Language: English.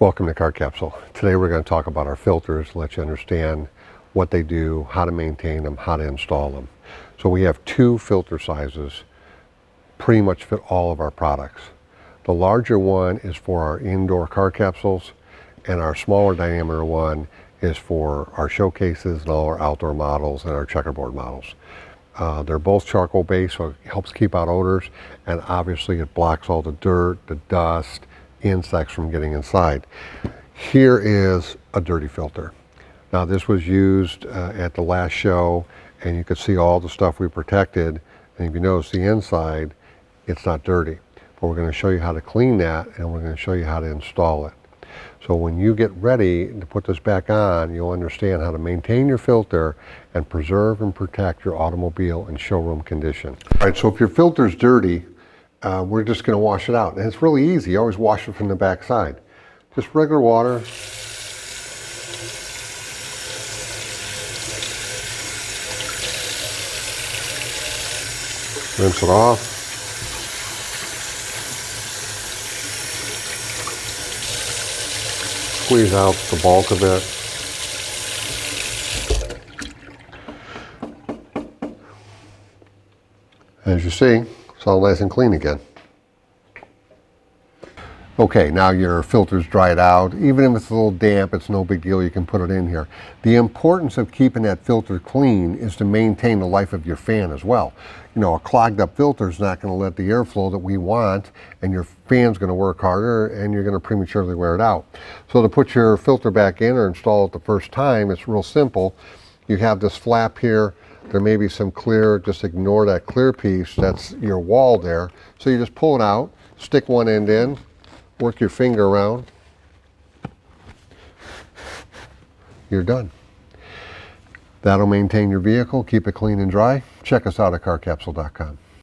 Welcome to Car Capsule. Today we're going to talk about our filters, let you understand what they do, how to maintain them, how to install them. So we have two filter sizes, pretty much fit all of our products. The larger one is for our indoor car capsules, and our smaller diameter one is for our showcases and all our outdoor models and our checkerboard models. They're both charcoal based, so it helps keep out odors, and obviously it blocks all the dirt, the dust, insects from getting inside. Here is a dirty filter. Now this was used at the last show, and you could see all the stuff we protected, and if you notice the inside, it's not dirty. But we're going to show you how to clean that, and we're going to show you how to install it. So when you get ready to put this back on, you'll understand how to maintain your filter and preserve and protect your automobile in showroom condition. All right, so if your filter's dirty, we're just going to wash it out. And it's really easy. You always wash it from the back side. Just regular water. Rinse it off. Squeeze out the bulk of it. As you see, it's all nice and clean again. Okay, now your filter's dried out. Even if it's a little damp, it's no big deal. You can put it in here. The importance of keeping that filter clean is to maintain the life of your fan as well. You know, a clogged up filter is not going to let the airflow that we want, and your fan's going to work harder, and you're going to prematurely wear it out. So to put your filter back in or install it the first time, it's real simple. You have this flap here. There may be some clear, just ignore that clear piece. That's your wall there. So you just pull it out, stick one end in, work your finger around. You're done. That'll maintain your vehicle, keep it clean and dry. Check us out at carcapsule.com.